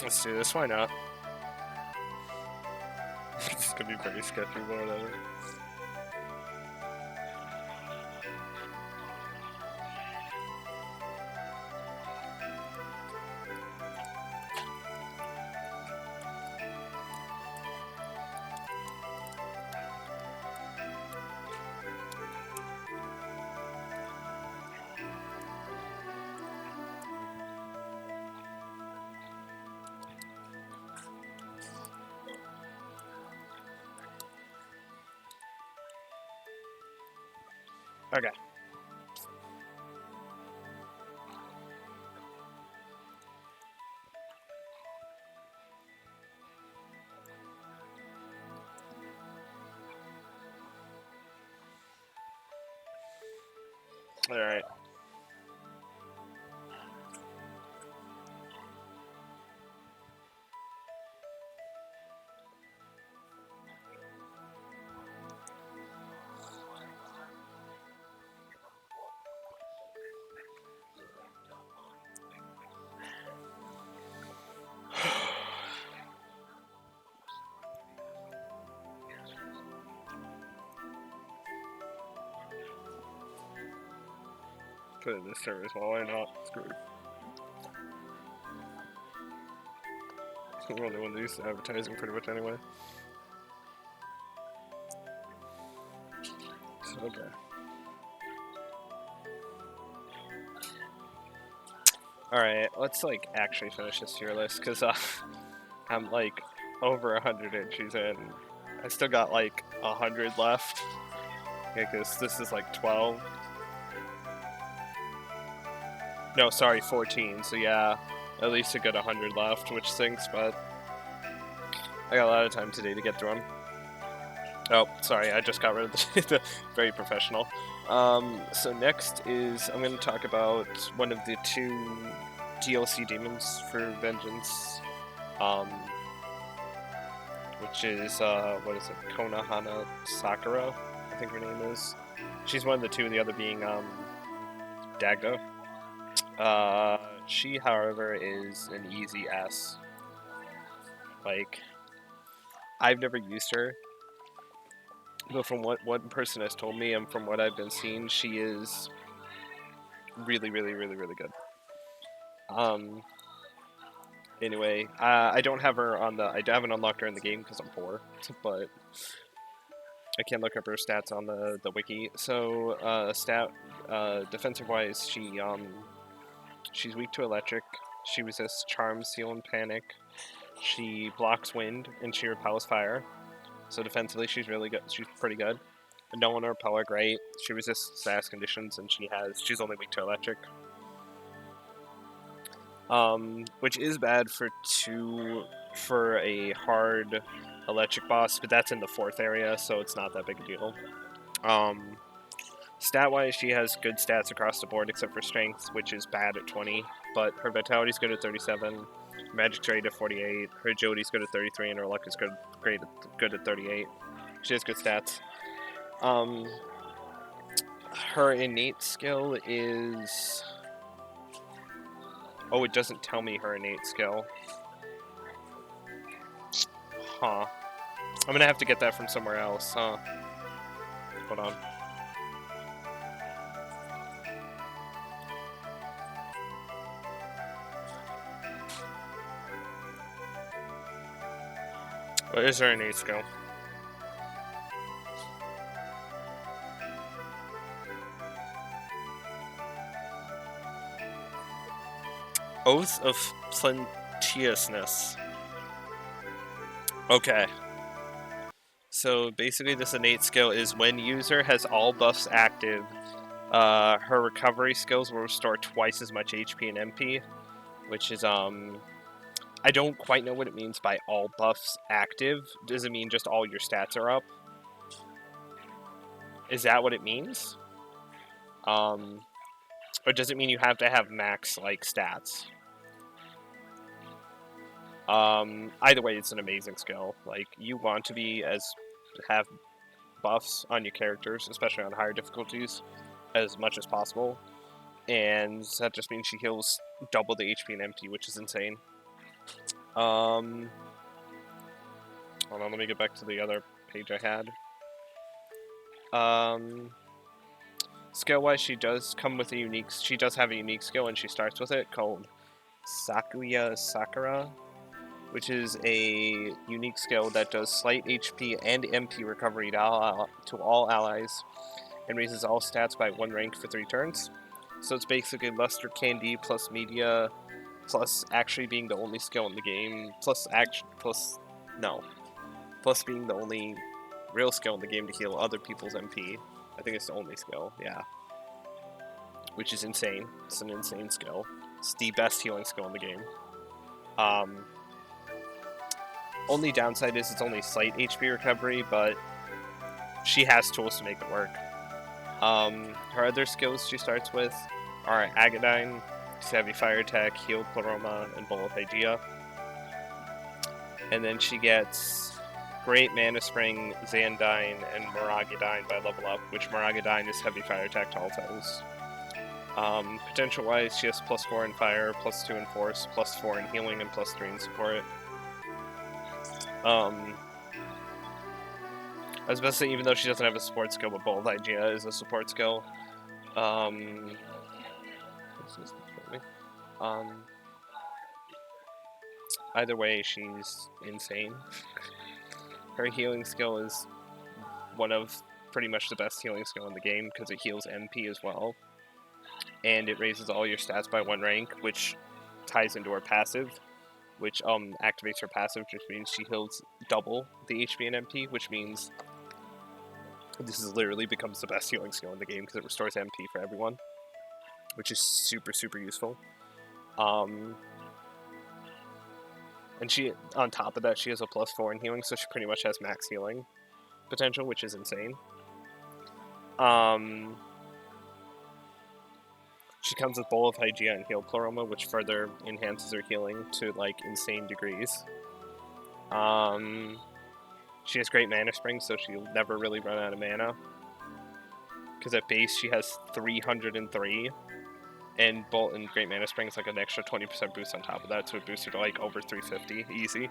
Let's do this, why not? It's gonna be very sketchy, but whatever. Okay. Alright. Put it in this service, well, why not? Screw it. I'm the only one that uses advertising pretty much anyway. Okay. Alright, let's like actually finish this tier list, because I'm like over 100 entries in. I still got like 100 left. Yeah, because this is like 12. No, sorry, 14. So yeah, at least a good 100 left, which stinks, but I got a lot of time today to get through them. Oh, sorry, I just got rid of the very professional. So next is, I'm going to talk about one of the 2 DLC demons for Vengeance, which is, what is it, Konohana Sakura, I think her name is. She's one of the 2, the other being, Dagda. She, however, is an easy S. Like, I've never used her, but from what one person has told me and from what I've been seeing, she is really, really, really, really good. Anyway, I don't have her on the, I haven't unlocked her in the game because I'm poor, but I can't look up her stats on the wiki. So, defensive-wise, she's weak to electric, she resists charm, seal, and panic, she blocks wind, and she repels fire. So defensively, she's really good. She's pretty good. No one or repel are great. She resists status conditions, and she's only weak to electric. Which is bad for a hard electric boss, but that's in the 4th area, so it's not that big a deal. Stat-wise, she has good stats across the board, except for strength, which is bad at 20, but her vitality's good at 37, magic's great at 48, her agility's good at 33, and her luck is good at 38. She has good stats. Her innate skill is... Oh, it doesn't tell me her innate skill. Huh. I'm gonna have to get that from somewhere else, huh? Hold on. What is her innate skill? Oath of Plenteousness. Okay. So basically this innate skill is when user has all buffs active, her recovery skills will restore twice as much HP and MP, which is, I don't quite know what it means by all buffs active. Does it mean just all your stats are up? Is that what it means? Or does it mean you have to have max, like, stats? Either way, it's an amazing skill. Like, you want to have buffs on your characters, especially on higher difficulties, as much as possible. And that just means she heals double the HP and MP, which is insane. Hold on, let me get back to the other page I had. Skill-wise, she does come with a unique... She does have a unique skill, and she starts with it, called Sakuya Sakura, which is a unique skill that does slight HP and MP recovery to all allies, and raises all stats by 1 rank for 3 turns. So it's basically Luster Candy plus Media, plus actually being the only skill in the game, plus being the only real skill in the game to heal other people's MP. I think it's the only skill, yeah. Which is insane. It's an insane skill. It's the best healing skill in the game. Only downside is it's only slight HP recovery, but she has tools to make it work. Her other skills she starts with are Agadine, Heavy Fire Attack, Heal Pleroma, and Bowl of Hygeia. And then she gets Great Mana Spring, Xandine, and Maragadine by level up, which Maragadine is Heavy Fire Attack to all foes. Potential-wise, she has +4 in Fire, +2 in Force, +4 in Healing, and +3 in Support. I was about to say, even though she doesn't have a support skill, but Bold Hygeia is a support skill. Either way, she's insane. Her healing skill is one of pretty much the best healing skill in the game, because it heals MP as well. And it raises all your stats by 1 rank, which ties into her passive, which activates her passive, which means she heals double the HP and MP, which means this is literally becomes the best healing skill in the game because it restores MP for everyone, which is super, super useful. And she, on top of that, she has a +4 in healing, so she pretty much has max healing potential, which is insane. She comes with Bowl of Hygeia and Heal Pleroma, which further enhances her healing to, like, insane degrees. She has Great Mana Spring, so she'll never really run out of mana. Because at base, she has 303. And Bolt and Great Mana Spring is like an extra 20% boost on top of that, so it boosts her to, like, over 350. Easy.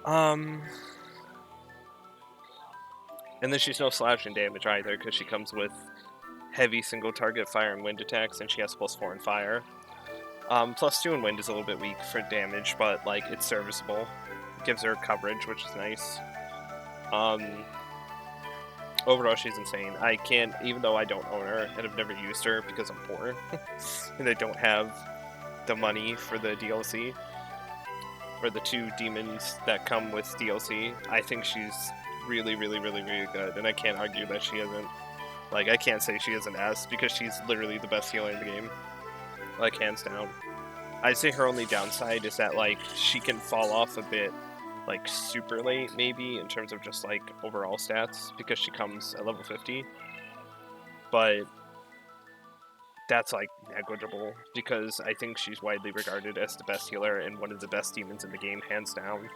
And then she's no slashing damage either, because she comes with heavy single target fire and wind attacks, and she has +4 in fire. +2 in wind is a little bit weak for damage, but like it's serviceable. It gives her coverage, which is nice. Overall, she's insane. I can't, even though I don't own her and have never used her because I'm poor and I don't have the money for the DLC or the 2 demons that come with DLC. I think she's really, really, really, really good, and I can't argue that she isn't. Like, I can't say she isn't S, because she's literally the best healer in the game. Like, hands down. I'd say her only downside is that, like, she can fall off a bit, like, super late, maybe, in terms of just, like, overall stats, because she comes at level 50. But that's, like, negligible, because I think she's widely regarded as the best healer and one of the best demons in the game, hands down.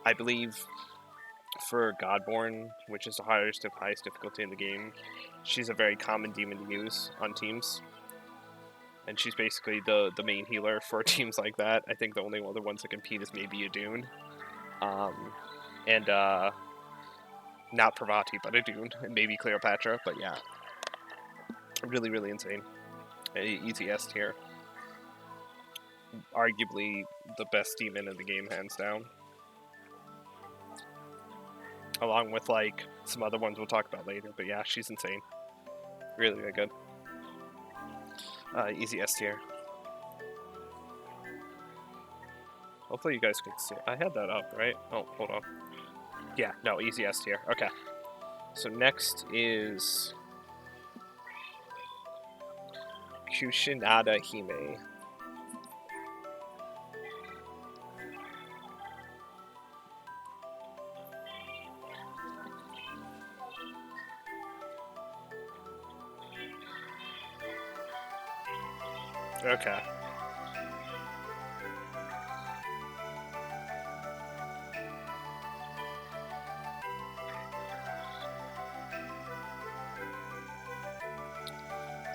I believe for Godborn, which is the highest difficulty in the game, she's a very common demon to use on teams. And she's basically the main healer for teams like that. I think the only other ones that compete is maybe Adune. And not Pravati, but Adune. And maybe Cleopatra, but yeah. Really, really insane. Easy S tier. Arguably the best demon in the game, hands down. Along with, like, some other ones we'll talk about later. But yeah, she's insane. Really, really good. Easy S tier. Hopefully you guys can see it. I had that up, right? Oh, hold on. Yeah, no, easy S tier. Okay. So next is Kushinada Hime. Okay.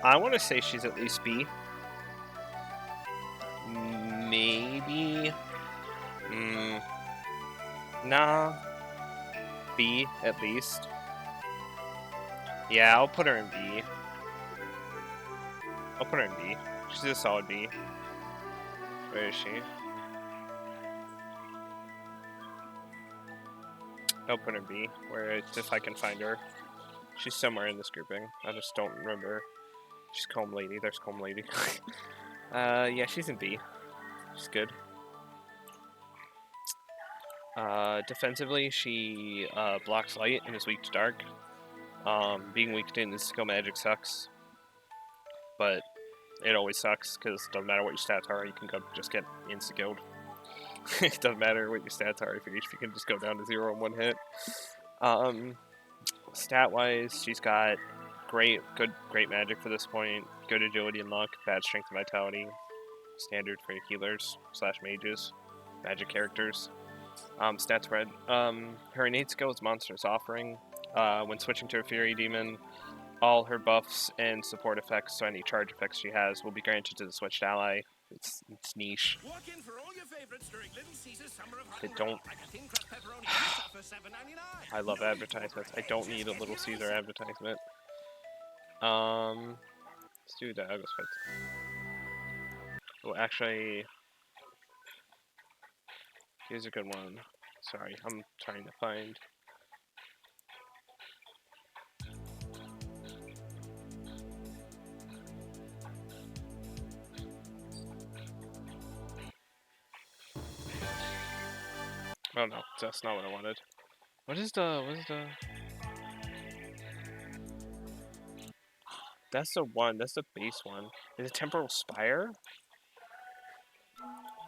I want to say she's at least B. Maybe Nah. B, at least. Yeah, I'll put her in B. I'll put her in B. She's a solid B. Where is she? I'll put her in B, where if I can find her. She's somewhere in this grouping. I just don't remember. She's Comb Lady. There's Comb Lady. Yeah, she's in B. She's good. Defensively, she blocks light and is weak to dark. Being weak to skill magic sucks, but it always sucks because it doesn't matter what your stats are, you can just get insta-killed. It doesn't matter what your stats are if your HP can just go down to 0 in one hit. Stat-wise, she's got great magic for this point, good agility and luck, bad strength and vitality, standard for healers / mages, magic characters. Stat spread. Her innate skill is Monstrous Offering. When switching to a Fury Demon, all her buffs and support effects, so any charge effects she has, will be granted to the switched ally. It's niche. I don't. I love advertisements. I don't need a Little Caesar advertisement. Let's do the August fight. Oh, actually, here's a good one. Sorry, I'm trying to find. Oh no, that's not what I wanted. What is the... That's the one, that's the base one. Is it Temporal Spire?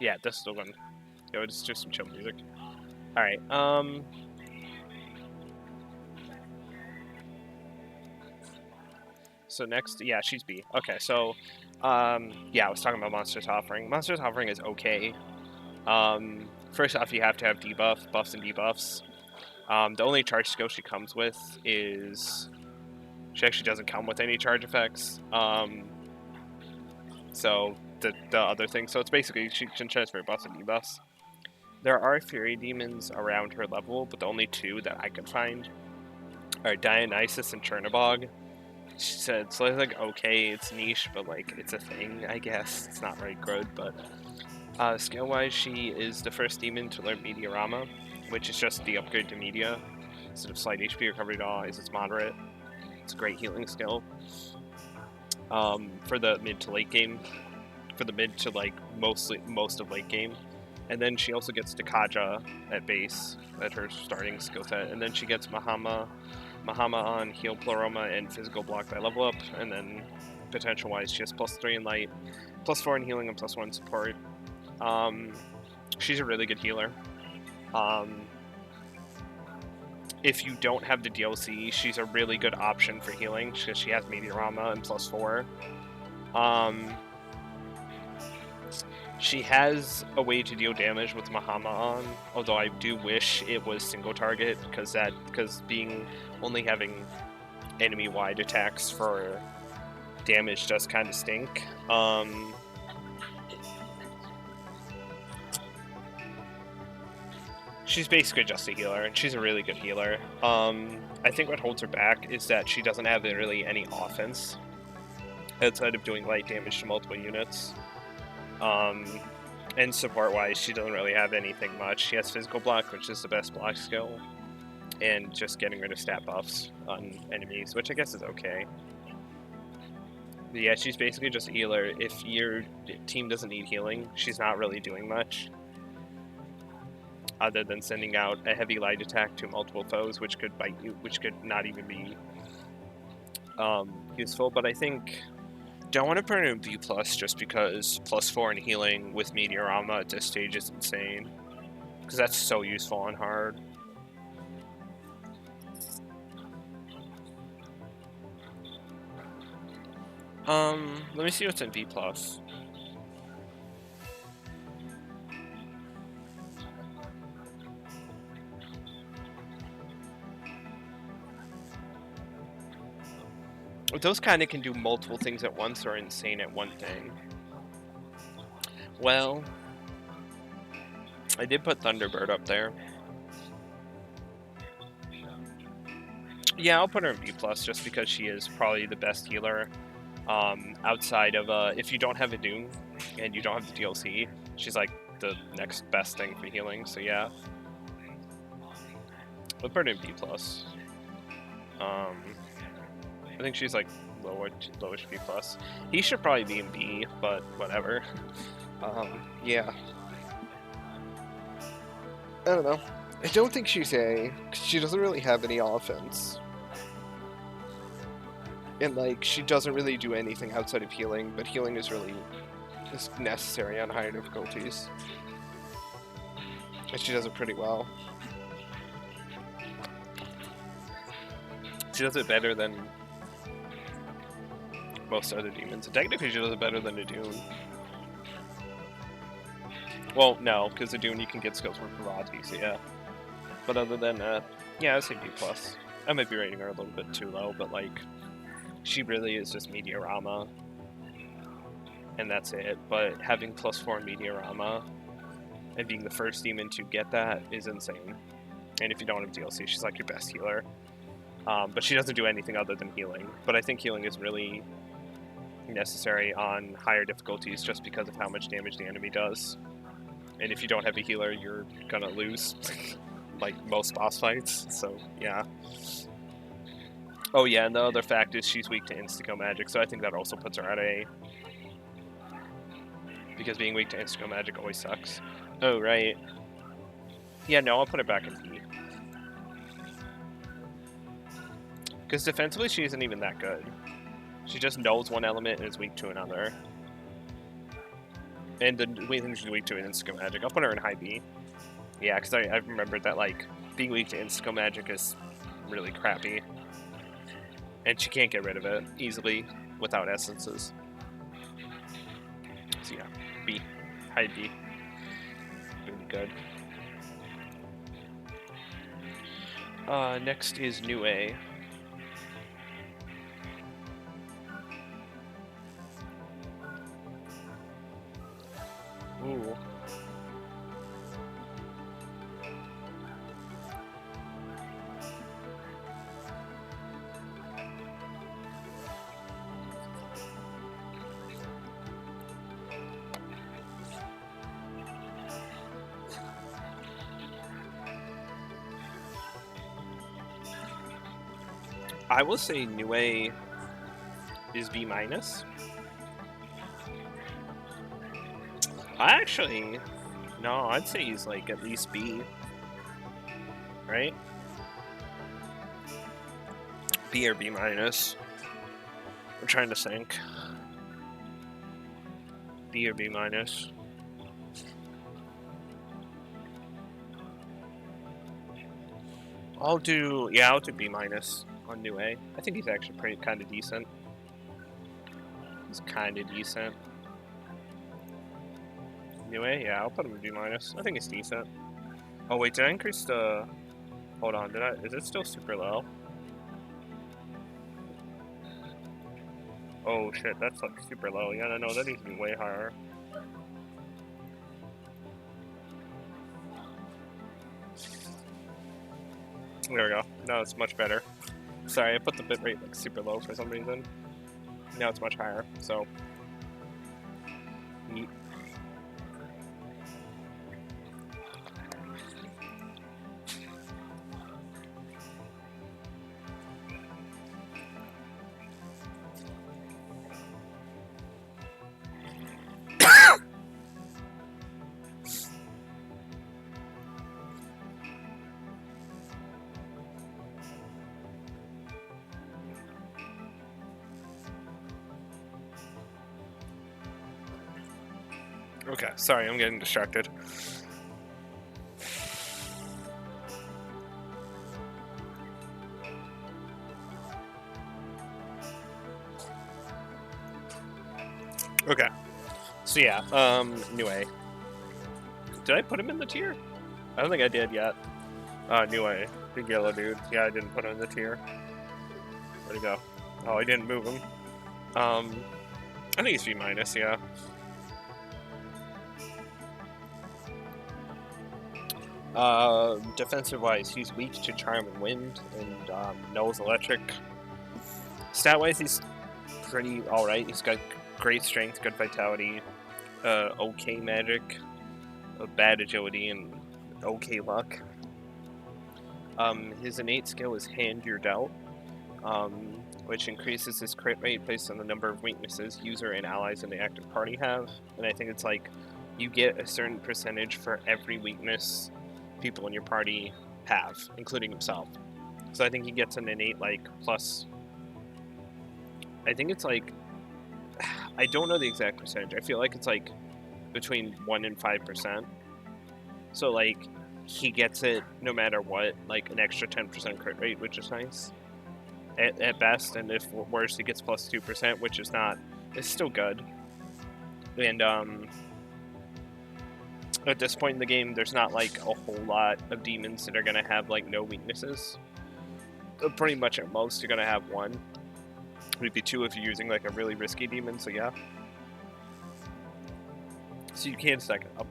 Yeah, this is the one. Yo, it's just some chill music. Alright, so next, yeah, she's B. Okay, so, yeah, I was talking about Monstrous Offering. Monstrous Offering is okay. First off, you have to have buffs and debuffs. The only charge skill she comes with is... She actually doesn't come with any charge effects. So, the other thing, so it's basically, she can transfer buffs and debuffs. There are Fury Demons around her level, but the only two that I could find are Dionysus and Chernobog. She said, so it's like, okay, it's niche, but like, it's a thing, I guess. It's not very good, but skill-wise, she is the first demon to learn Meteorama, which is just the upgrade to Media. Instead of slight HP recovery to all, it's moderate. It's a great healing skill. For the mid to late game, for the mid to like most of late game. And then she also gets Dakaja at base, at her starting skill set. And then she gets Mahama on Heal Pleroma and Physical Block by level up. And then potential-wise, she has +3 in Light, +4 in Healing, and +1 in Support. She's a really good healer. If you don't have the DLC, she's a really good option for healing, because she has Meteorama and +4. She has a way to deal damage with Mahama on, although I do wish it was single target, because only having enemy-wide attacks for damage does kind of stink. She's basically just a healer, and she's a really good healer. I think what holds her back is that she doesn't have really any offense outside of doing light damage to multiple units. And support-wise, she doesn't really have anything much. She has Physical Block, which is the best block skill, and just getting rid of stat buffs on enemies, which I guess is okay. But yeah, she's basically just a healer. If your team doesn't need healing, she's not really doing much, other than sending out a heavy light attack to multiple foes, which could bite you, which could not even be useful. But I think... Don't want to put her in B+, just because +4 in healing with Meteorama at this stage is insane. Because that's so useful on hard. Let me see what's in B+. Those kind of can do multiple things at once or are insane at one thing. Well, I did put Thunderbird up there. Yeah, I'll put her in B+, just because she is probably the best healer. Outside of, if you don't have a Doom, and you don't have the DLC, she's like the next best thing for healing, so yeah. I'll put her in B+. I think she's like lowish B+. He should probably be in B, but whatever. Yeah. I don't know. I don't think she's A, because she doesn't really have any offense. And, like, she doesn't really do anything outside of healing, but healing is really necessary on higher difficulties. And she does it pretty well. She does it better than most other demons. And technically, she does it better than a Dune. Well, no, because a Dune you can get skills from Parvati, so yeah. But other than that, yeah, I'd say B+. I might be rating her a little bit too low, but, like, she really is just Meteorama. And that's it. But having +4 Meteorama and being the first demon to get that is insane. And if you don't have DLC, she's like your best healer. But she doesn't do anything other than healing. But I think healing is really necessary on higher difficulties just because of how much damage the enemy does. And if you don't have a healer, you're gonna lose, like most boss fights. So yeah. Oh yeah, and the other fact is she's weak to Instigo magic, so I think that also puts her at A. Because being weak to Instigo magic always sucks. Oh, right. Yeah, no, I'll put it back in B. Because defensively, she isn't even that good. She just knows one element and is weak to another. And the weak thing she's weak to is Instigo magic. I'll put her in high B. Yeah, because I remembered that, like, being weak to Instigo magic is really crappy. And she can't get rid of it easily without essences. So yeah, B. High B. Really good. Next is New A. Ooh. I will say New A is B-. Actually, no, I'd say he's like at least B. Right? B or B-. I'm trying to think. B or B-. I'll do B- on New A. I think he's actually pretty kind of decent. He's kind of decent. New A, yeah, I'll put him in B-. I think it's decent. Oh wait, did I increase the? Hold on, is it still super low? Oh shit, that's like super low. Yeah, no, that needs to be way higher. There we go. Now it's much better. Sorry, I put the bitrate like super low for some reason. Now it's much higher, so. Neat. Okay, sorry, I'm getting distracted. Okay, so yeah, New A. Did I put him in the tier? I don't think I did yet. New A, big yellow dude. Yeah, I didn't put him in the tier. Where'd he go? Oh, I didn't move him. I think he's B-, yeah. Defensive-wise, he's weak to Charm and Wind, and knows Electric. Stat-wise, he's pretty alright. He's got great strength, good vitality, okay magic, bad agility, and okay luck. His innate skill is Hand Your Dealt, which increases his crit rate based on the number of weaknesses user and allies in the active party have. And I think it's like you get a certain percentage for every weakness people in your party have, including himself. So I think he gets an innate like plus. I think it's like, I don't know the exact percentage. I feel like it's like between 1 and 5%. So like he gets it no matter what, like an extra 10% crit rate, which is nice at best. And if worse, he gets plus 2%, which is not. It's still good. And at this point in the game, there's not like a whole lot of demons that are gonna have like no weaknesses. Pretty much at most, you're gonna have one. Maybe two if you're using like a really risky demon. So yeah. So you can stack it up.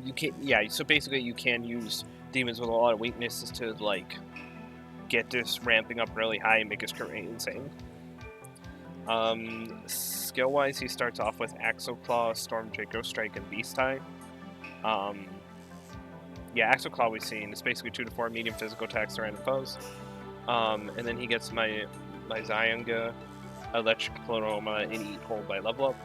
You can, yeah. So basically, you can use demons with a lot of weaknesses to like get this ramping up really high and make his crit rate insane. Skill-wise, he starts off with Axle Claw, Storm Draco Strike, and Beast Eye. Yeah, Axle Claw we've seen. It's basically 2 to 4 medium physical attacks to random foes. And then he gets my Zyunga, Electric Pleroma, and Eat Whole by level up.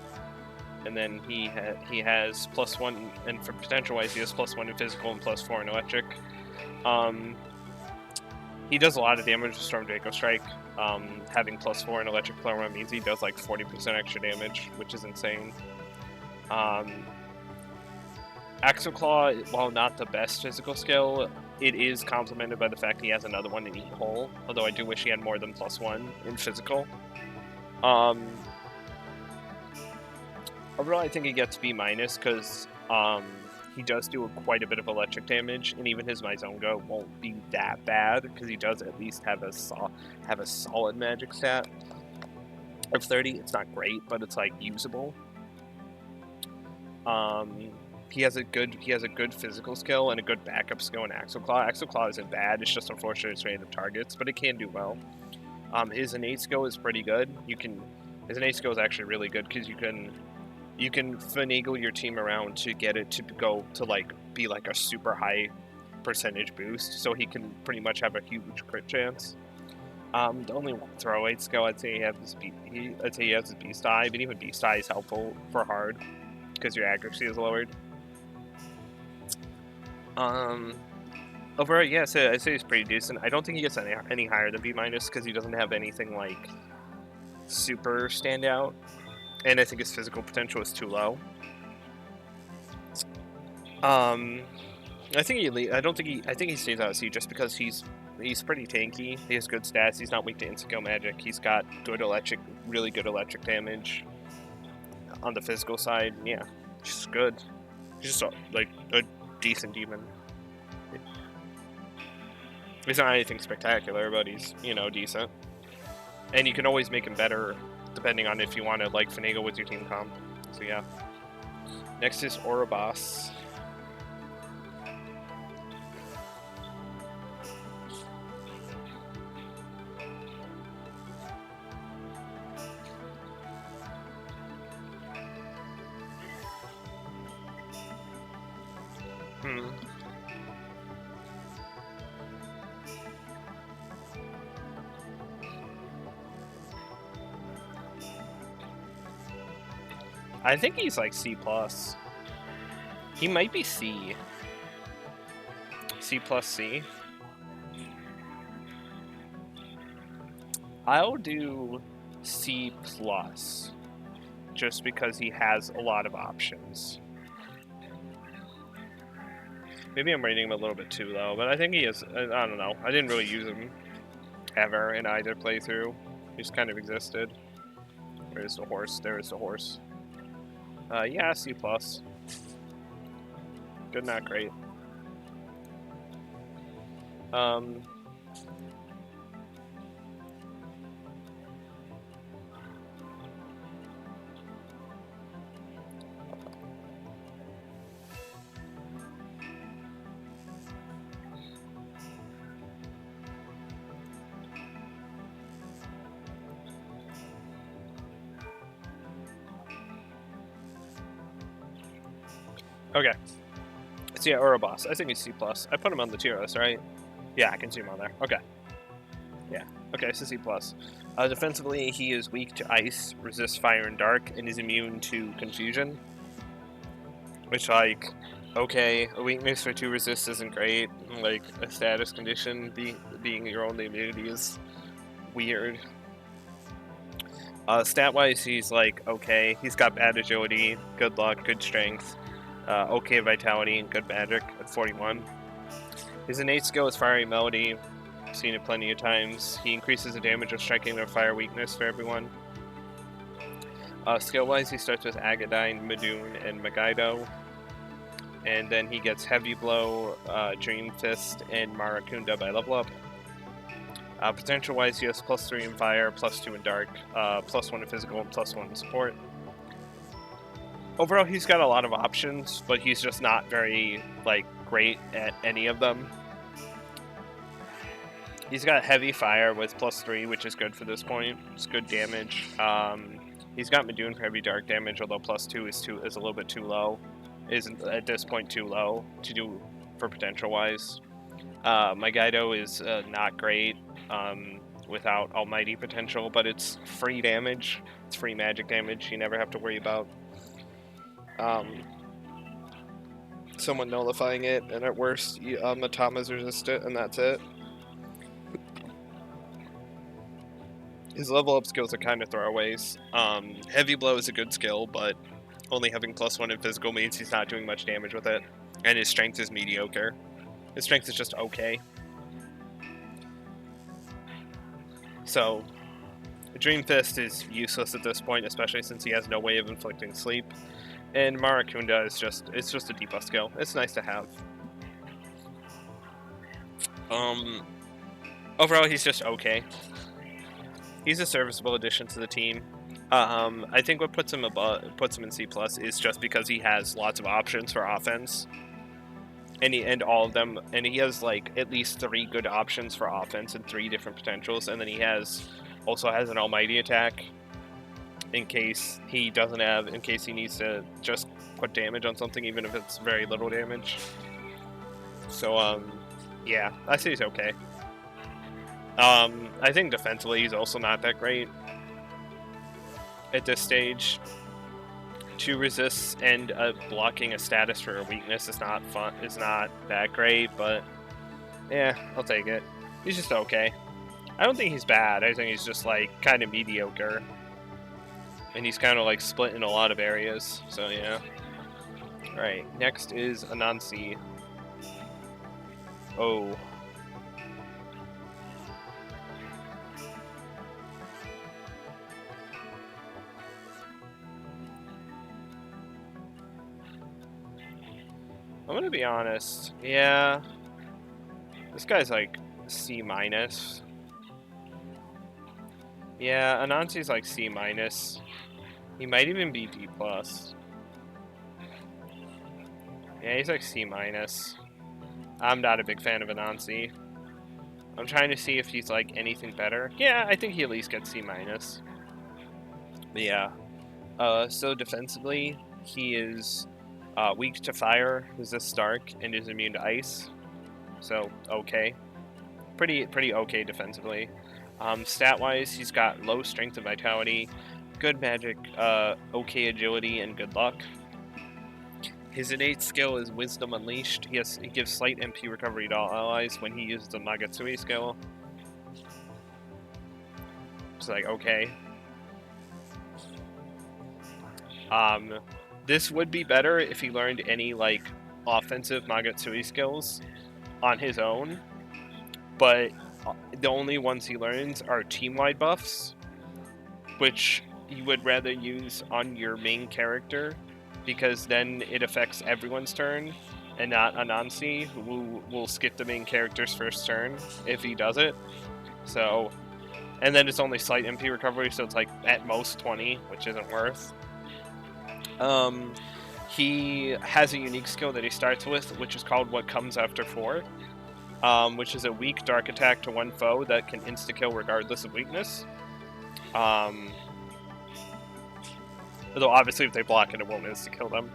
And then he has +1, and for potential-wise, he has +1 in physical and +4 in electric. He does a lot of damage with Storm Draco Strike. Having +4 in electric Pleroma means he does like 40% extra damage, which is insane. Axle Claw, while not the best physical skill, it is complemented by the fact he has another one in Eat Whole, although I do wish he had more than +1 in physical. Overall, I think he gets B- because he does do quite a bit of electric damage, and even his Myzonga won't be that bad because he does at least have a solid magic stat of 30. It's not great, but it's like usable. He has a good physical skill and a good backup skill in Axle Claw. Axle Claw isn't bad; it's just unfortunate it's random targets, but it can do well. His innate skill is pretty good. His innate skill is actually really good because you can finagle your team around to get it to go to like be like a super high percentage boost, so he can pretty much have a huge crit chance. The only throwaway skill I'd say he has is Beast Eye, but even Beast Eye is helpful for hard because your accuracy is lowered. Overall, yeah, so I'd say he's pretty decent. I don't think he gets any higher than B- because he doesn't have anything like super standout, and I think his physical potential is too low. I think he stays out of C just because he's pretty tanky. He has good stats. He's not weak to instant magic. He's got really good electric damage on the physical side. Yeah, just good. He's just like a decent demon. He's not anything spectacular, but he's, decent. And you can always make him better depending on if you want to like finagle with your team comp. So yeah. Next is Ouroboros. I think he's like C+. He might be C. C+C. I'll do C+, just because he has a lot of options. Maybe I'm rating him a little bit too low, but I think he is. I don't know. I didn't really use him ever in either playthrough. He just kind of existed. Where's the horse? There is the horse. Yeah, C+. Good, not great. Okay. So yeah, Ouroboros. I think he's C+. I put him on the tier list, right? Yeah, I can see him on there. Okay. Yeah. Okay, so C+. Defensively, he is weak to ice, resists fire and dark, and is immune to confusion. Which, like, okay, a weakness for 2 resist isn't great. Like, a status condition being your only immunity is weird. Stat-wise, he's, like, okay. He's got bad agility, good luck, good strength, okay vitality, and good magic at 41. His innate skill is Fiery Melody. I've seen it plenty of times. He increases the damage of striking their fire weakness for everyone. Skill-wise, he starts with Agadine, Madoon, and Megaido. And then he gets Heavy Blow, Dream Fist, and Marakunda by level up. Potential-wise, he has +3 in Fire, +2 in Dark, +1 in Physical, and +1 in Support. Overall, he's got a lot of options, but he's just not very, like, great at any of them. He's got Heavy Fire with +3, which is good for this point. It's good damage. He's got Madoon for Heavy Dark damage, although +2 is a little bit too low. Isn't at this point too low to do for potential-wise. Megaido is not great without Almighty potential, but it's free damage. It's free magic damage. You never have to worry about someone nullifying it, and at worst, Matama's resist it, and that's it. His level up skills are kind of throwaways. Heavy Blow is a good skill, but only having +1 in physical means he's not doing much damage with it, and his strength is mediocre. His strength is just okay. So, Dream Fist is useless at this point, especially since he has no way of inflicting sleep. And Marakunda is just a debuff skill. It's nice to have. Overall, he's just okay. He's a serviceable addition to the team. I think what puts him in C+ is just because he has lots of options for offense, and all of them, and he has like at least 3 good options for offense and 3 different potentials, and then he also has an Almighty attack in case he needs to just put damage on something, even if it's very little damage. So yeah, I say he's okay. I think defensively he's also not that great at this stage. 2 resists and blocking a status for a weakness is not fun. Is not that great, but yeah, I'll take it. He's just okay. I don't think he's bad. I think he's just like kind of mediocre, and he's kind of like split in a lot of areas. So yeah. All right, next is Anansi. Oh. I'm gonna be honest. Yeah, this guy's like C-. Yeah, Anansi's like C-. He might even be D+. Yeah, he's like C-. I'm not a big fan of Anansi. I'm trying to see if he's like anything better. Yeah, I think he at least gets C-. But yeah. So defensively, he is weak to fire, resists dark, and is immune to ice. So okay, pretty okay defensively. Stat-wise, he's got low strength and vitality, good magic, okay agility, and good luck. His innate skill is Wisdom Unleashed. He gives slight MP recovery to all allies when he uses the Magatsui skill. It's like okay. This would be better if he learned any like offensive Magatsui skills on his own, but the only ones he learns are team-wide buffs, which you would rather use on your main character, because then it affects everyone's turn, and not Anansi, who will skip the main character's first turn if he does it. So, and then it's only slight MP recovery, so it's like at most 20, which isn't worth. He has a unique skill that he starts with, which is called What Comes After 4, which is a weak dark attack to one foe that can insta-kill regardless of weakness. Although obviously if they block it, it won't insta-kill them.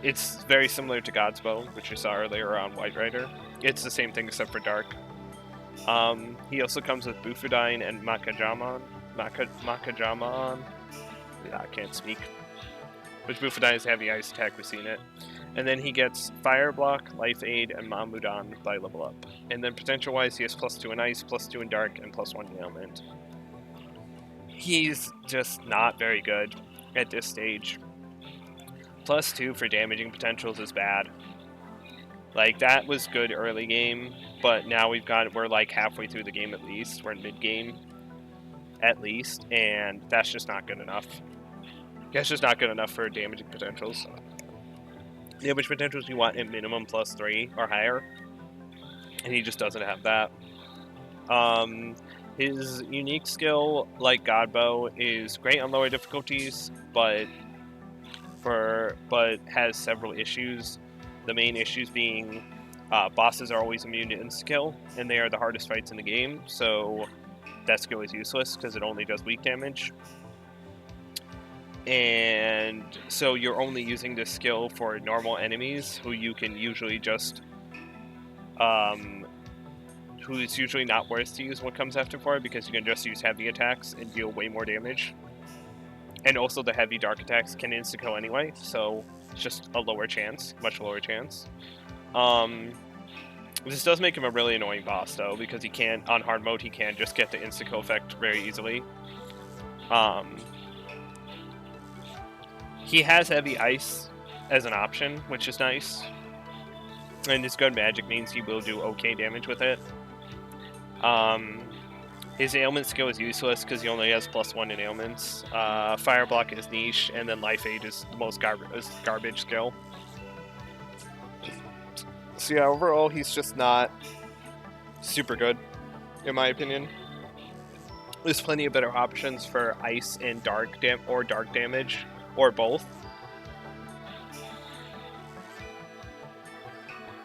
It's very similar to God's Bow, which you saw earlier on White Rider. It's the same thing except for Dark. He also comes with Bufudine and Makajamon. Makajamon. Yeah, I can't speak. Which Bufudine is heavy ice attack, we've seen it. And then he gets Fire Block, Life Aid, and Mamudan by level up. And then potential-wise, he has +2 in Ice, +2 in Dark, and +1 in Ailment. He's just not very good at this stage. +2 for damaging potentials is bad. Like, that was good early game, but now we're like halfway through the game at least. We're in mid-game at least, and that's just not good enough. That's just not good enough for damaging potentials. Damage potentials you want at minimum +3 or higher, and he just doesn't have that. His unique skill, like Godbow, is great on lower difficulties, but has several issues. The main issues being bosses are always immune to insta-kill, and they are the hardest fights in the game, so that skill is useless because it only does weak damage. And so you're only using this skill for normal enemies who you can usually just who is usually not worth to use what comes after for it, because you can just use heavy attacks and deal way more damage. And also the heavy dark attacks can insta-kill anyway, so it's just a lower chance, much lower chance. This does make him a really annoying boss though, because he can't, on hard mode, he can just get the insta-kill effect very easily. He has heavy ice as an option, which is nice. And his good magic means he will do okay damage with it. His ailment skill is useless because he only has +1 in ailments. Fire block is niche, and then life aid is the most garbage skill. So yeah, overall he's just not super good, in my opinion. There's plenty of better options for ice and dark damage, or both.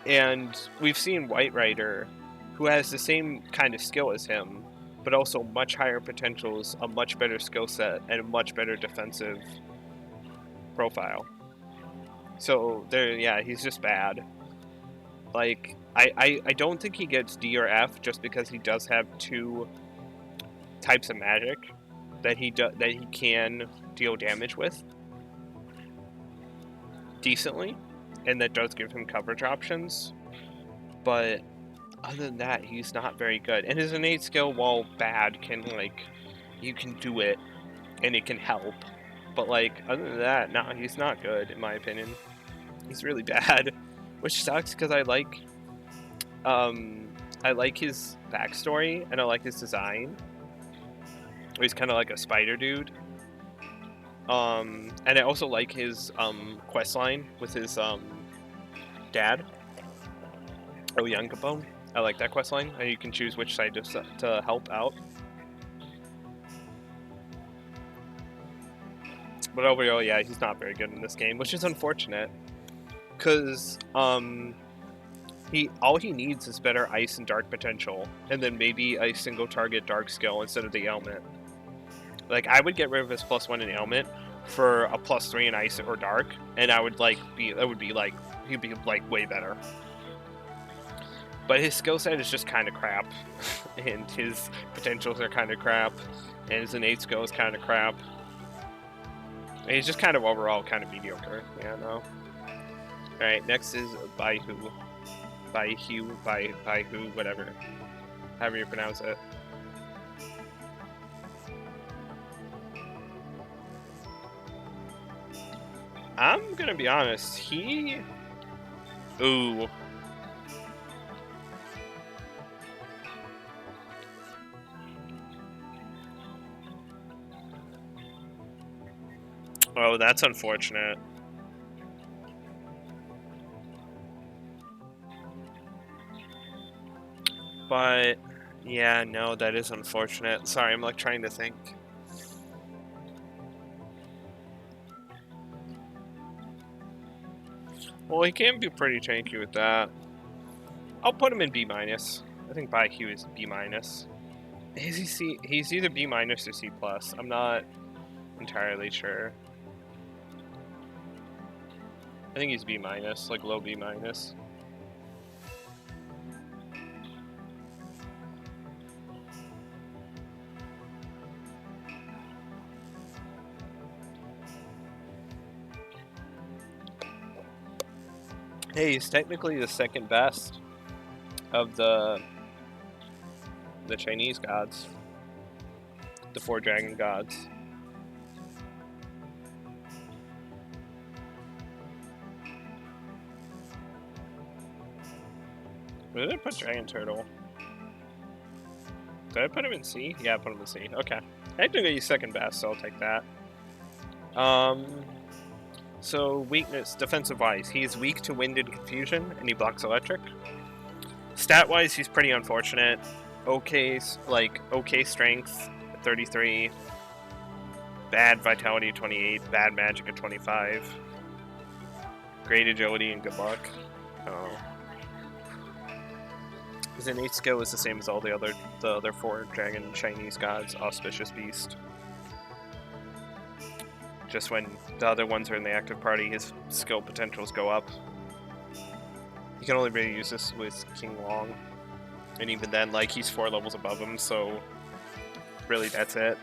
And we've seen White Rider, who has the same kind of skill as him, but also much higher potentials, a much better skill set, and a much better defensive profile. So he's just bad. Like, I don't think he gets D or F just because he does have 2 types of magic that he can deal damage with decently, and that does give him coverage options. But other than that, he's not very good. And his innate skill, while bad, can, like, you can do it, and it can help. But, like, other than that, no, he's not good, in my opinion. He's really bad, which sucks, because I like his backstory, and I like his design. He's kind of like a spider dude. And I also like his quest line with his dad. Oh, young Capone. I like that quest line. And you can choose which side to help out. But overall, yeah, he's not very good in this game, which is unfortunate. Because all he needs is better ice and dark potential, and then maybe a single target dark skill instead of the ailment. Like, I would get rid of his +1 in ailment for a +3 in ice or dark, and he'd be like way better. But his skill set is just kind of crap, and his potentials are kind of crap, and his innate skill is kind of crap. And he's just kind of overall kind of mediocre. Yeah, no. Alright, next is Baihu, whatever. However you pronounce it. I'm gonna be honest, Ooh. Oh, that's unfortunate. But, yeah, no, that is unfortunate. Sorry, I'm like trying to think. Well, he can be pretty tanky with that. I'll put him in B-. I think Baihu is B-. He's either B- or C+. I'm not entirely sure. I think he's B-, like low B-. Hey, he's technically the second best of the Chinese gods. The 4 dragon gods. Where did I put Dragon Turtle? Did I put him in C? Yeah, I put him in C. Okay. I think he's second best, so I'll take that. So weakness, defensive-wise, he's weak to wind and confusion, and he blocks electric. Stat-wise, he's pretty unfortunate. Okay strength, 33. Bad vitality, 28. Bad magic at 25. Great agility and good luck. Oh. His innate skill is the same as all the other 4 dragon Chinese gods. Auspicious Beast. Just when the other ones are in the active party, his skill potentials go up. You can only really use this with King Long. And even then, like, he's 4 levels above him, so really that's it.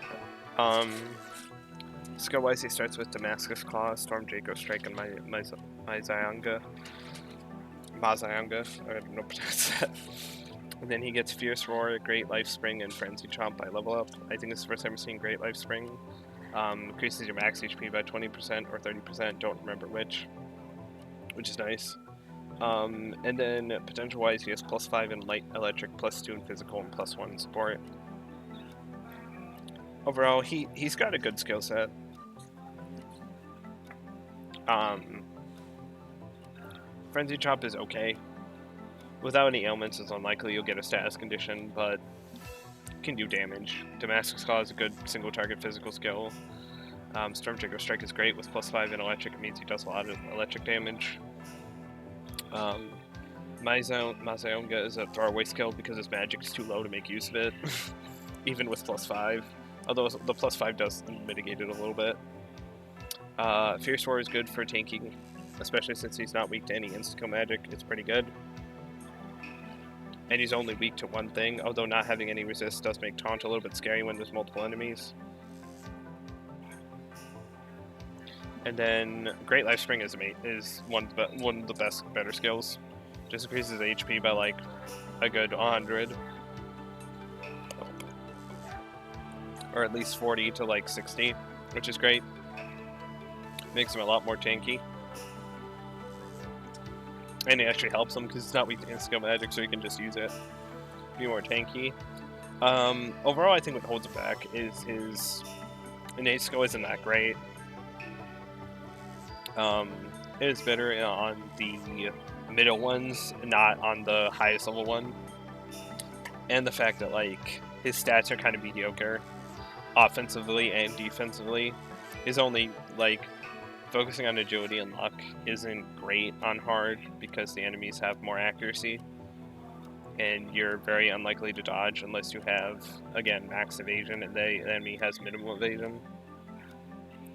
Skill-wise, he starts with Damascus Claw, Storm Draco Strike, and Mazayanga. I don't know pronounce that. And then he gets Fierce Roar, Great Life Spring, and Frenzy Chomp by level up. I think this is the first time we're seeing Great Life Spring. Increases your max HP by 20% or 30%, don't remember which is nice. And then potential-wise, he has +5 in light, electric, +2 in physical, and +1 in support. Overall, he's got a good skill set. Frenzy Chomp is okay. Without any ailments, it's unlikely you'll get a status condition, but can do damage. Damascus Claw is a good single target physical skill. Storm Draco Strike is great with +5 in electric. It means he does a lot of electric damage. Mazayanga is a throwaway skill because his magic is too low to make use of it, even with +5. Although the +5 does mitigate it a little bit. Fierce Roar is good for tanking, especially since he's not weak to any insta-kill magic. It's pretty good. And he's only weak to one thing, although not having any resist does make Taunt a little bit scary when there's multiple enemies. And then Great Life Spring is one of the better skills. Just increases HP by like a good 100. Or at least 40 to like 60, which is great. Makes him a lot more tanky. And it actually helps him because it's not weak to insta-kill magic, so he can just use it. Be more tanky. Overall, I think what holds it back is his innate skill isn't that great. It is better on the middle ones, not on the highest level one. And the fact that like his stats are kind of mediocre, offensively and defensively. His only like focusing on agility and luck isn't great on hard because the enemies have more accuracy, and you're very unlikely to dodge unless you have, again, max evasion, and the enemy has minimal evasion.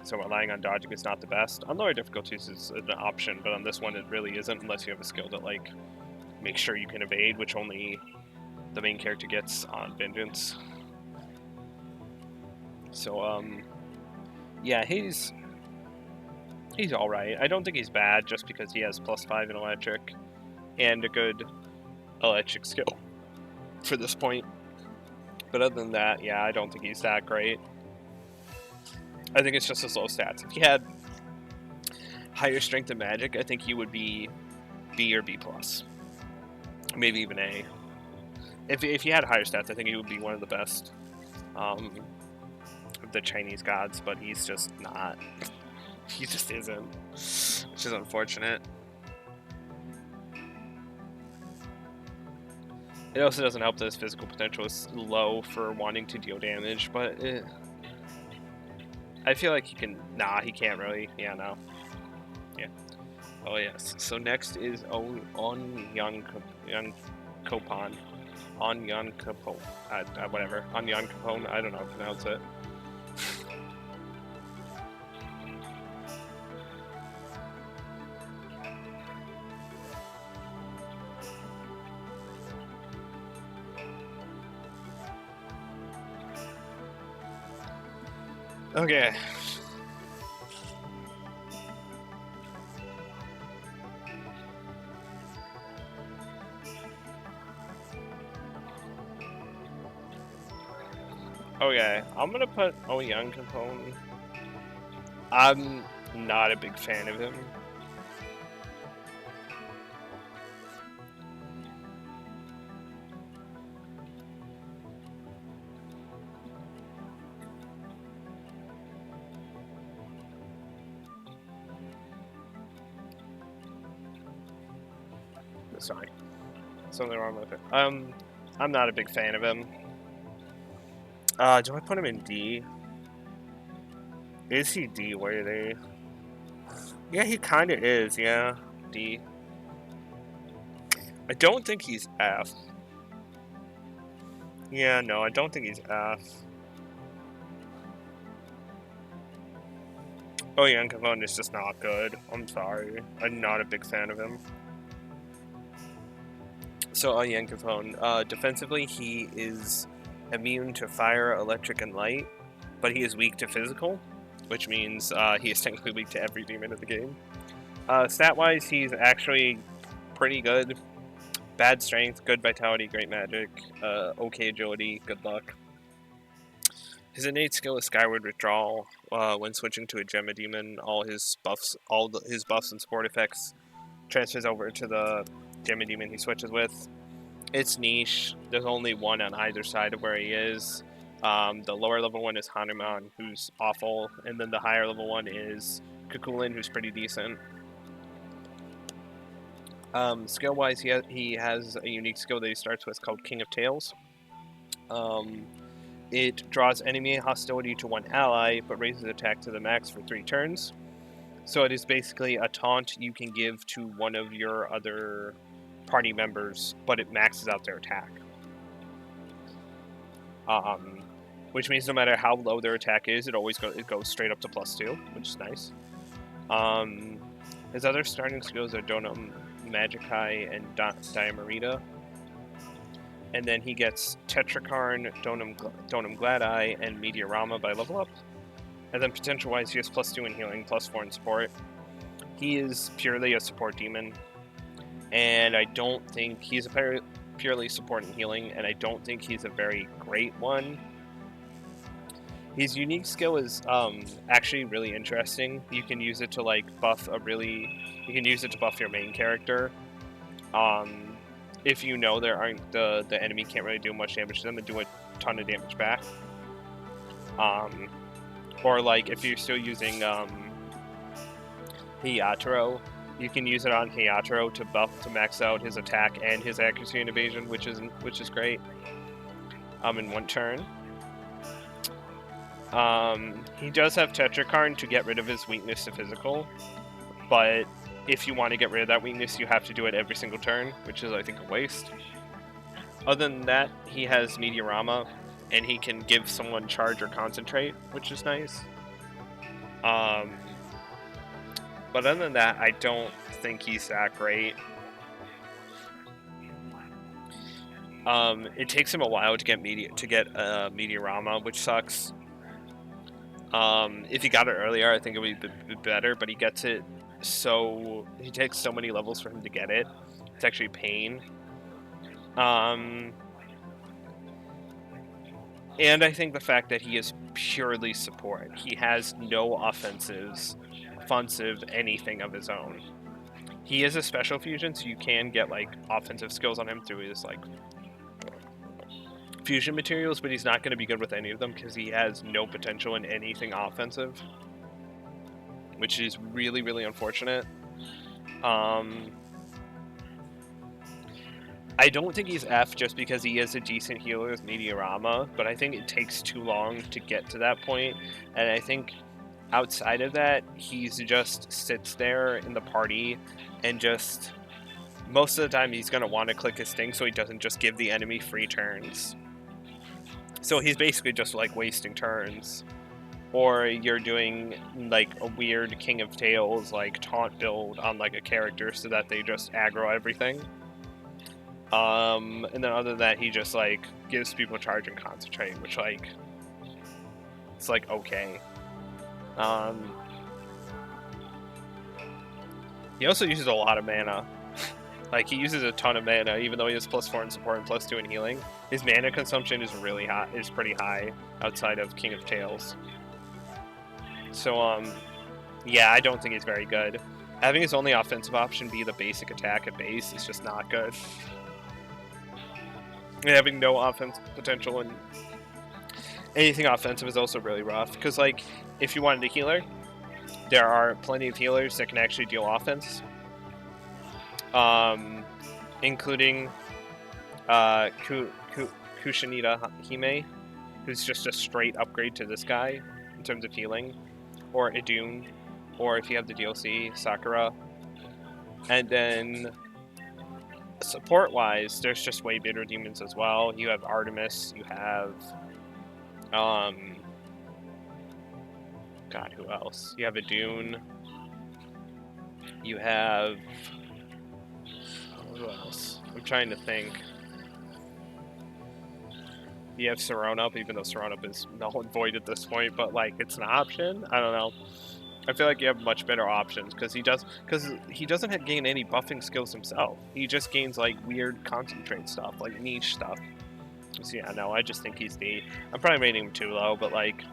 So relying on dodging is not the best. On lower difficulties it's an option, but on this one it really isn't unless you have a skill that like makes sure you can evade, which only the main character gets on Vengeance. So yeah, he's alright. I don't think he's bad just because he has +5 in electric and a good electric skill for this point. But other than that, yeah, I don't think he's that great. I think it's just his low stats. If he had higher strength and magic, I think he would be B or B+. Maybe even A. If he had higher stats, I think he would be one of the best of the Chinese gods, but he's just not. He just isn't, which is unfortunate. It also doesn't help that his physical potential is low for wanting to deal damage, but I feel like he can. Nah, he can't really. Yeah, no. Yeah. Oh yes. So next is Onyan Kopan. Onyan Kapon. Whatever. Onyan Kapon. I don't know how to pronounce it. Okay. Okay, I'm gonna put Young Capone. I'm not a big fan of him. Sorry, something wrong with it. I'm not a big fan of him. Do I put him in D? Is he D worthy? Yeah, he kind of is. Yeah, D. I don't think he's F. Yeah, no, I don't think he's F. Oh, Young Capone is just not good. I'm sorry. I'm not a big fan of him. So, Young Capone, defensively, he is immune to fire, electric, and light, but he is weak to physical, which means he is technically weak to every demon in the game. Stat-wise, he's actually pretty good. Bad strength, good vitality, great magic, okay agility, good luck. His innate skill is Skyward Withdrawal. When switching to a Gemma Demon, his buffs and support effects transfers over to the Gemma Demon he switches with. It's niche. There's only one on either side of where he is. The lower level one is Hanuman, who's awful, and then the higher level one is Kukulin, who's pretty decent. Skill-wise, he has a unique skill that he starts with called King of Tails. It draws enemy hostility to one ally, but raises attack to the max for 3 turns. So it is basically a taunt you can give to one of your other party members, but it maxes out their attack. Which means no matter how low their attack is, it goes straight up to +2, which is nice. His other starting skills are Donum Magikai and Diamarita. And then he gets Tetrakarn, Donum Gladeye, and Meteorama by level up. And then potential-wise, he has +2 in healing, +4 in support. He is purely a support demon. And I don't think he's a purely support and healing, and I don't think he's a very great one. His unique skill is actually really interesting. You can use it to you can use it to buff your main character. If you know the enemy can't really do much damage to them and do a ton of damage back. Or like if you're still using Hiyataro, you can use it on Hiyataro to max out his attack and his accuracy and evasion, which is great. In one turn. He does have Tetrakarn to get rid of his weakness to physical, but if you want to get rid of that weakness, you have to do it every single turn, which is, I think, a waste. Other than that, he has Meteorama, and he can give someone charge or concentrate, which is nice. But other than that, I don't think he's that great. It takes him a while to get Meteorama, which sucks. If he got it earlier, I think it would be better, but he gets it he takes so many levels for him to get it. It's actually pain. And I think the fact that he is purely support. He has no offensive, anything of his own. He is a special fusion, so you can get like offensive skills on him through his like fusion materials, but he's not going to be good with any of them because he has no potential in anything offensive, which is really, really unfortunate. I don't think he's F just because he is a decent healer with Meteorama, but I think it takes too long to get to that point, and I think outside of that, he's just sits there in the party and just most of the time he's going to want to click his thing so he doesn't just give the enemy free turns. So he's basically just like wasting turns. Or you're doing like a weird King of Tails like taunt build on like a character so that they just aggro everything. And then other than that, he just like gives people charge and concentrate, which like it's like okay. He also uses a lot of mana. Like, he uses a ton of mana, even though he has +4 in support and +2 in healing. His mana consumption is really high, is pretty high outside of King of Tails. So, yeah, I don't think he's very good. Having his only offensive option be the basic attack at base is just not good. And having no offense potential and anything offensive is also really rough. Because, like, if you wanted a healer, there are plenty of healers that can actually deal offense. Including Kushanita Hime, who's just a straight upgrade to this guy in terms of healing, or Idun, or if you have the DLC, Sakura. And then support-wise, there's just way better demons as well. You have Artemis, you have God, who else? You have Idun. You have who else? I'm trying to think. You have Saronop, even though Saronop is null and void at this point, but like it's an option. I don't know. I feel like you have much better options because he doesn't gain any buffing skills himself. He just gains like weird concentrate stuff, like niche stuff. So yeah, no, I just think he's D. I'm probably rating him too low, but like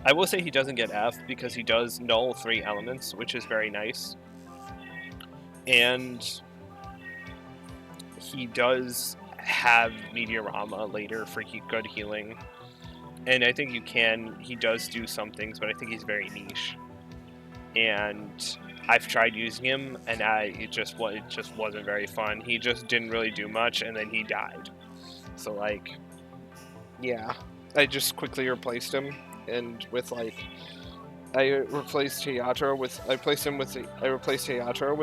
I will say he doesn't get F because he does null 3 elements, which is very nice. And he does have Meteorama later for good healing. And I think he does do some things, but I think he's very niche. And I've tried using him, and it just wasn't very fun. He just didn't really do much, and then he died. So like, yeah, I just quickly replaced him, and with like, I replaced Hayataro with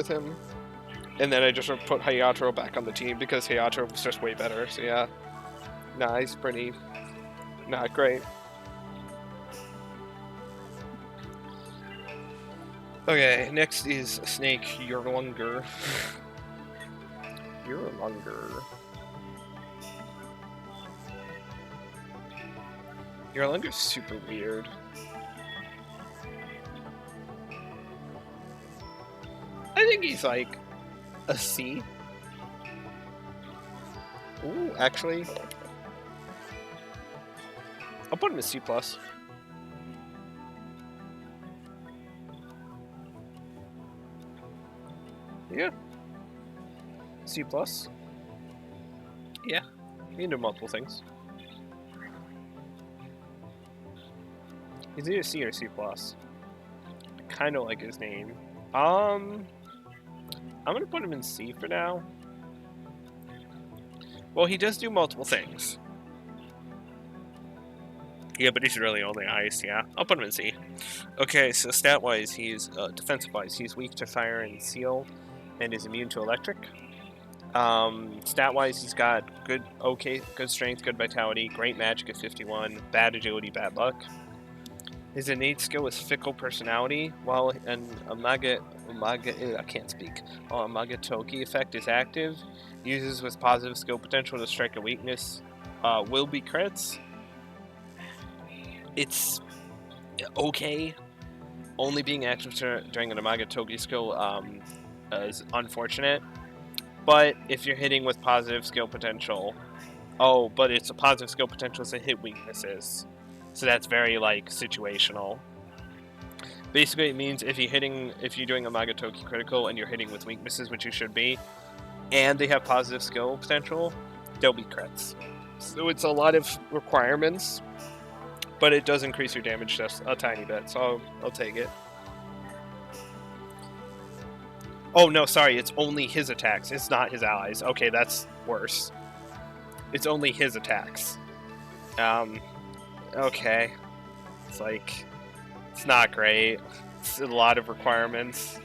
him, and then I just put Hayataro back on the team because Hayataro was just way better. So yeah, nice, pretty, not great. Okay, next is Snake Yurlunger. Yurlunger's super weird. I think he's like a C. Ooh, actually, I'll put him as C+. Yeah. C+. Yeah. He can do multiple things. He's either C or C+. I kind of like his name. I'm gonna put him in C for now. Well, he does do multiple things. Yeah, but he's really only ice, yeah. I'll put him in C. Okay, so stat-wise, he's, defensive-wise, he's weak to fire and seal, and is immune to electric. Stat-wise, he's got good strength, good vitality, great magic at 51, bad agility, bad luck. His innate skill is fickle personality, while an Amagatoki effect is active. Uses with positive skill potential to strike a weakness. Will be crits. It's okay. Only being active during an Amagatoki skill is unfortunate. But if you're hitting with positive skill potential, but it's a positive skill potential to hit weaknesses. So that's very like situational. Basically, it means if you're doing a Amagatoki critical and you're hitting with weaknesses, which you should be, and they have positive skill potential, they'll be crits. So it's a lot of requirements, but it does increase your damage just a tiny bit, so I'll take it. Oh no, sorry, it's only his attacks. It's not his allies. Okay, that's worse. It's only his attacks. Okay. It's like, it's not great. It's a lot of requirements.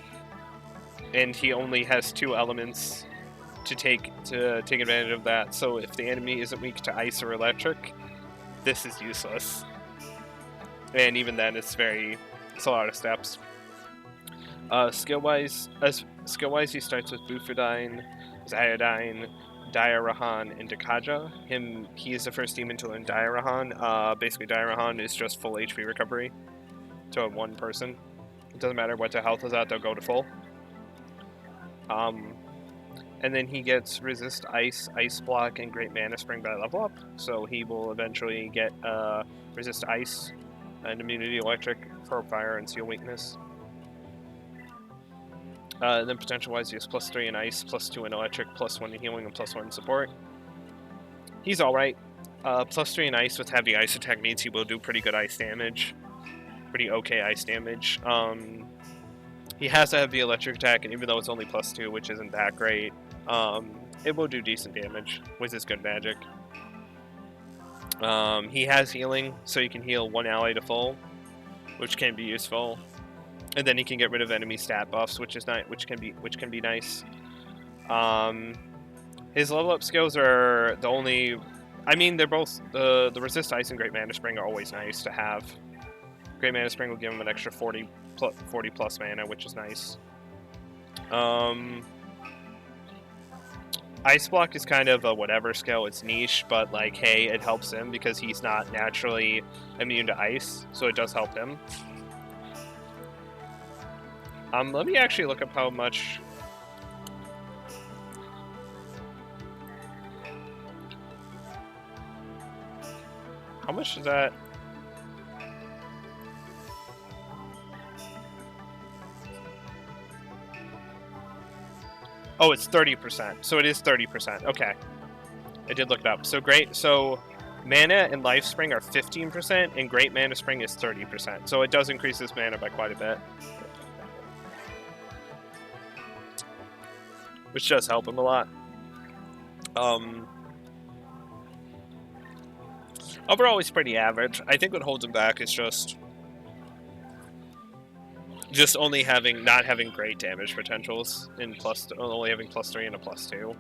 And he only has 2 elements to take advantage of that. So if the enemy isn't weak to ice or electric, this is useless. And even then, it's a lot of steps. Skill-wise, he starts with Bufordine, Zyodine, Diarahan, and Dakaja. He is the first demon to learn Diarahan. Basically, Diarahan is just full HP recovery. to a one person. It doesn't matter what their health is at, they'll go to full. And then he gets Resist Ice, Ice Block, and Great Mana Spring by level up. So he will eventually get Resist Ice, and Immunity Electric for Fire and Seal Weakness. And then potential-wise, he has +3 in Ice, +2 in Electric, +1 in Healing, and +1 in Support. He's alright. +3 in Ice with Heavy Ice Attack means he will do pretty good Ice damage. Pretty okay Ice damage. He has a Heavy Electric Attack, and even though it's only +2, which isn't that great, it will do decent damage with his good magic. He has healing, so you can heal one ally to full, which can be useful. And then he can get rid of enemy stat buffs, which is which can be nice. His level up skills are the only. I mean, they're both the Resist Ice and Great Mana Spring are always nice to have. Great Mana Spring will give him an extra 40 plus mana, which is nice. Ice Block is kind of a whatever skill. It's niche, but like, hey, it helps him because he's not naturally immune to ice, so it does help him. Let me actually look up how much. How much is that? Oh, it's 30%. So it is 30%. Okay. I did look it up. So great. So mana and Life Spring are 15%, and Great Mana Spring is 30%. So it does increase his mana by quite a bit. Which does help him a lot. Overall, he's pretty average. I think what holds him back is just only not having great damage potentials in only having +3 and a +2.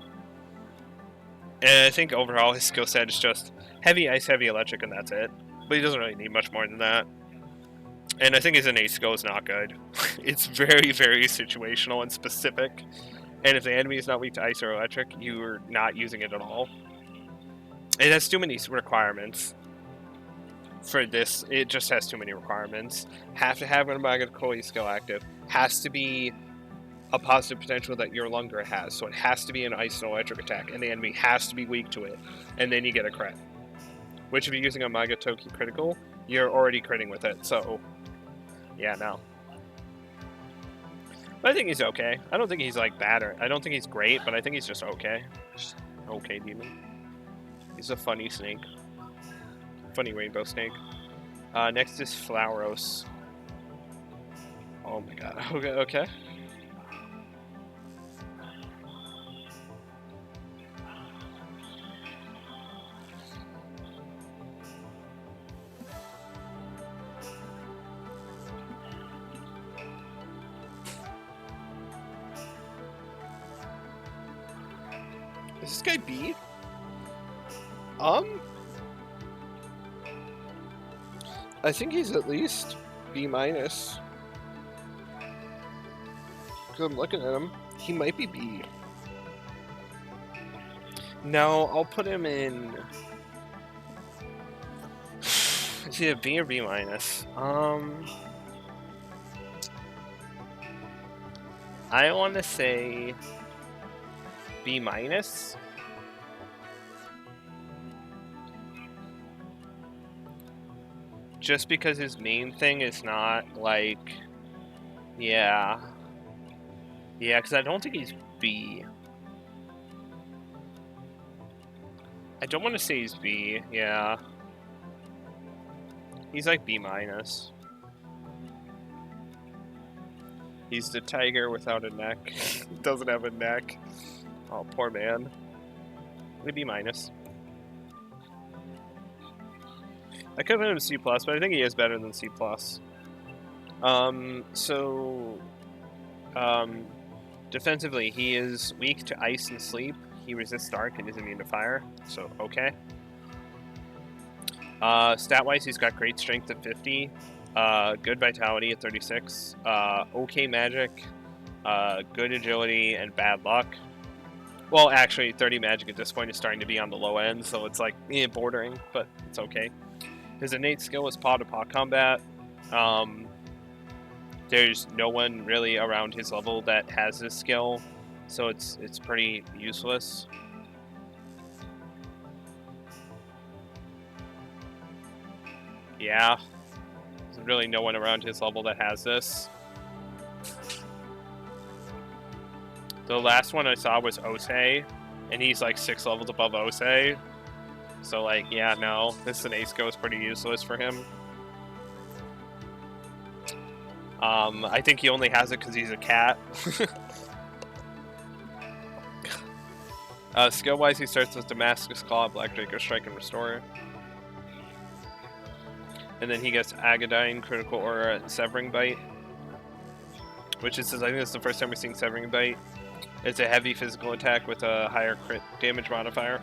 And I think overall his skill set is just Heavy Ice, Heavy Electric, and that's it. But he doesn't really need much more than that. And I think his innate skill is not good. It's very, very situational and specific. And if the enemy is not weak to Ice or Electric, you're not using it at all. It has too many requirements. For this, it just has too many requirements. Have to have an Magically skill active. Has to be a positive potential that your Lungra has. So it has to be an Ice and Electric attack, and the enemy has to be weak to it. And then you get a crit. Which, if you're using a Magatoki critical, you're already critting with it. So, yeah, no. But I think he's okay. I don't think he's like bad, or I don't think he's great, but I think he's just okay. Just okay demon. He's a funny snake. Funny rainbow snake. Next is Flauros. Oh my god. Okay. Is this guy B? I think he's at least B-. Because I'm looking at him. He might be B. No, I'll put him in. Is he a B or B-? I want to say B-. Just because his main thing is not like, yeah, because I don't think he's B. I don't want to say he's B. Yeah, he's like B-. He's the tiger without a neck. Doesn't have a neck. Oh, poor man. Maybe B-. I could have put him C+, but I think he is better than C+. Defensively, he is weak to ice and sleep. He resists dark and is immune to fire, so okay. Stat-wise, he's got great strength at 50, good vitality at 36, okay magic, good agility, and bad luck. Well, actually, 30 magic at this point is starting to be on the low end, so it's like bordering, but it's okay. His innate skill is paw-to-paw combat. there's no one really around his level that has this skill, so it's pretty useless. Yeah, there's really no one around his level that has this. The last one I saw was Osei, and he's like 6 levels above Osei. So like, yeah, no, this Sinasco is pretty useless for him. I think he only has it because he's a cat. Skill-wise, he starts with Damascus Claw, Black Draco Strike, and Restore. And then he gets Agadine, Critical Aura, and Severing Bite. Which is, I think this is the first time we're seeing Severing Bite. It's a heavy physical attack with a higher crit damage modifier.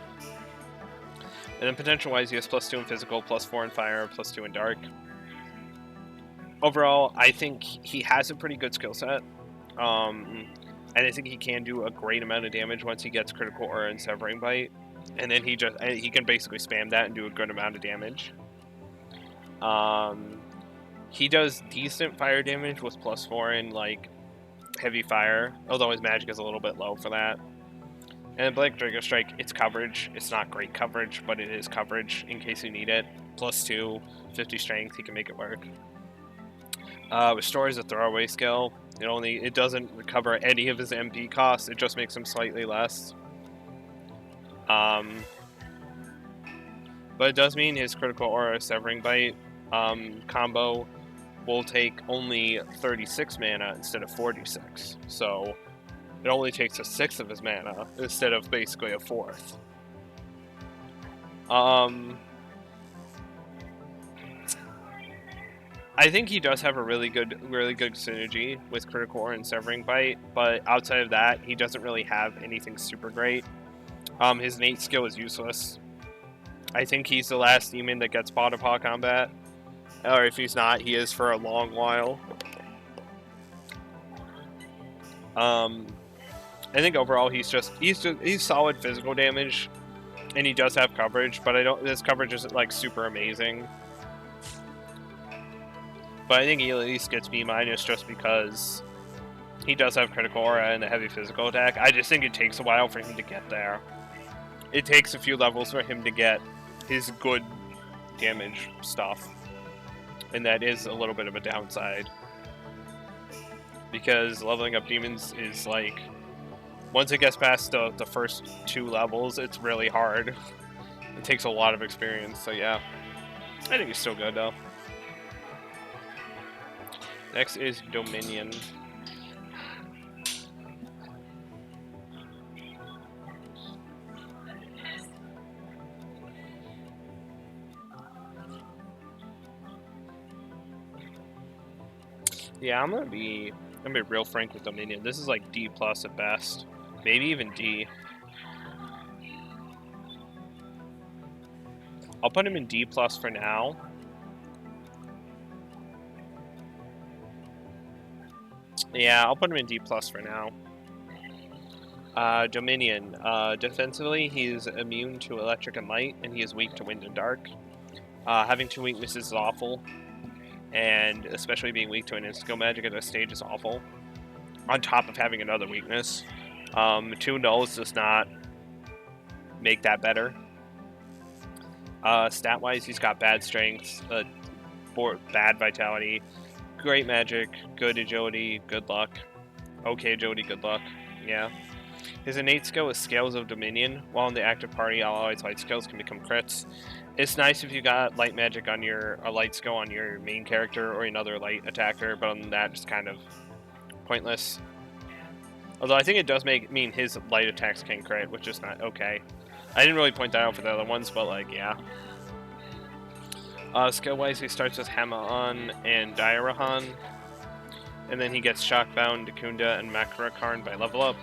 And then potential-wise, he has +2 in physical, +4 in fire, +2 in dark. Overall, I think he has a pretty good skill set. And I think he can do a great amount of damage once he gets Critical Aura and Severing Bite. And then he can basically spam that and do a good amount of damage. He does decent fire damage with +4 in like heavy fire, although his magic is a little bit low for that. And Black Draco Strike, it's coverage. It's not great coverage, but it is coverage in case you need it. +2, 50 strength, he can make it work. Restore is a throwaway skill. It doesn't recover any of his MP costs. It just makes him slightly less. But it does mean his Critical Aura Severing Bite combo will take only 36 mana instead of 46. So it only takes 1/6 of his mana instead of basically 1/4. I think he does have a really good synergy with Critical Aura and Severing Bite, but outside of that, he doesn't really have anything super great. His innate skill is useless. I think he's the last demon that gets Paw to Paw combat, or if he's not, he is for a long while. I think overall he's solid physical damage, and he does have coverage, but his coverage isn't like super amazing. But I think he at least gets B- just because he does have Critical Aura and a heavy physical attack. I just think it takes a while for him to get there. It takes a few levels for him to get his good damage stuff. And that is a little bit of a downside. Because leveling up demons is like, once it gets past the first 2 levels, it's really hard. It takes a lot of experience, so yeah. I think he's still good though. Next is Dominion. Yeah, I'm gonna be real frank with Dominion. This is like D+ at best. Maybe even D. I'll put him in D+ for now. Yeah, I'll put him in D+ for now. Dominion. Defensively, he's immune to electric and light, and he is weak to wind and dark. Having 2 weaknesses is awful, and especially being weak to an Instigo magic at this stage is awful. On top of having another weakness. 2 nulls does not make that better. Stat-wise, he's got bad strength, bad vitality, great magic, good agility, good luck. Okay agility, good luck. Yeah. His innate skill is Scales of Dominion. While in the active party, all allies' light skills can become crits. It's nice if you got light magic on a light skill on your main character or another light attacker, but other than that, it's kind of pointless. Although I think it does mean his light attacks can crit, which is not okay. I didn't really point that out for the other ones, but like, yeah. Skill-wise, he starts with Hama-On and Diarahan, and then he gets Shockbound, Dakunda, and Makarakarn by level up.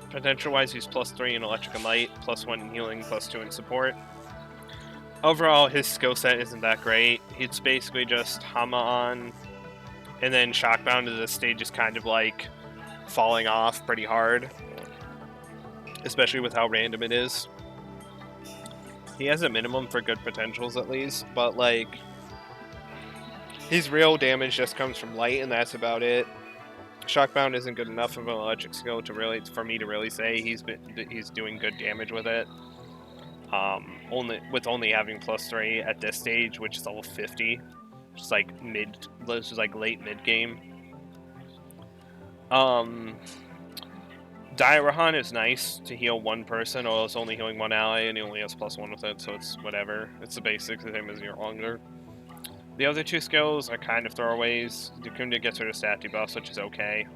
Potential-wise, he's +3 in Electric and Light, +1 in Healing, +2 in Support. Overall, his skill set isn't that great. It's basically just Hama-On, and then Shockbound at this stage is kind of like falling off pretty hard, especially with how random it is. He has a minimum for good potentials at least, but like, His real damage just comes from light, and that's about it. Shockbound isn't good enough of an electric skill for me to really say he's doing good damage with it. Only having +3 at this stage, which is level 50, just like late mid game. Diarahan is nice to heal one person, or it's only healing one ally, and he only has +1 with it, so it's whatever. It's the basics, the same as your longer. The other two skills are kind of throwaways. Dukunda gets rid of stat debuffs, which is okay.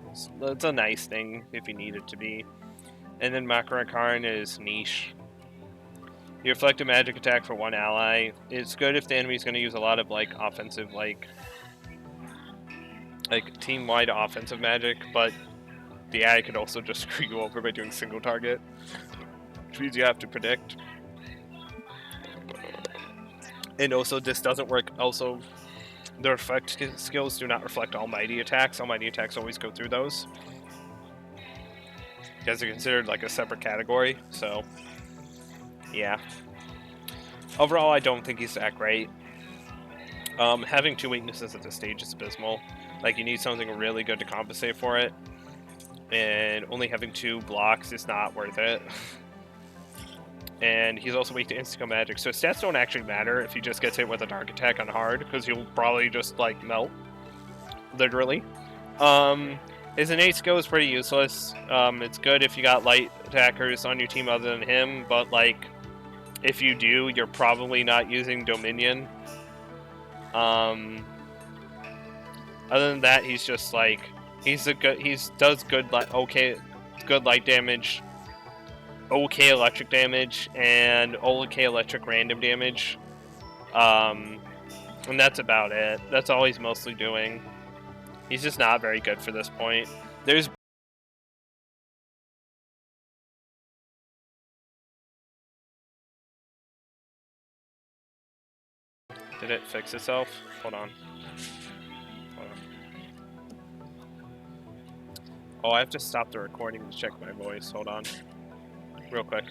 It's a nice thing if you need it to be. And then Makarakaran is niche. You reflect a magic attack for one ally. It's good if the enemy's going to use a lot of like offensive, like team-wide offensive magic, but the AI could also just screw you over by doing single target, which means you have to predict. And also, this doesn't work. Also, the effect skills do not reflect almighty attacks. Almighty attacks always go through those, because they're considered like a separate category. So, yeah. Overall, I don't think he's that great. Having 2 weaknesses at this stage is abysmal. Like, you need something really good to compensate for it, and only having 2 blocks is not worth it. And he's also weak to insta-kill magic, so stats don't actually matter if he just gets hit with a dark attack on hard, because he'll probably just, like, melt. Literally. His innate skill is pretty useless. It's good if you got light attackers on your team other than him, but, like, if you do, you're probably not using Dominion. Other than that, he's just, like, he does good, good light damage, okay electric damage, and okay electric random damage. And that's about it. That's all he's mostly doing. He's just not very good for this point. There's Did it fix itself? Hold on. Oh, I have to stop the recording to check my voice. Hold on. Real quick.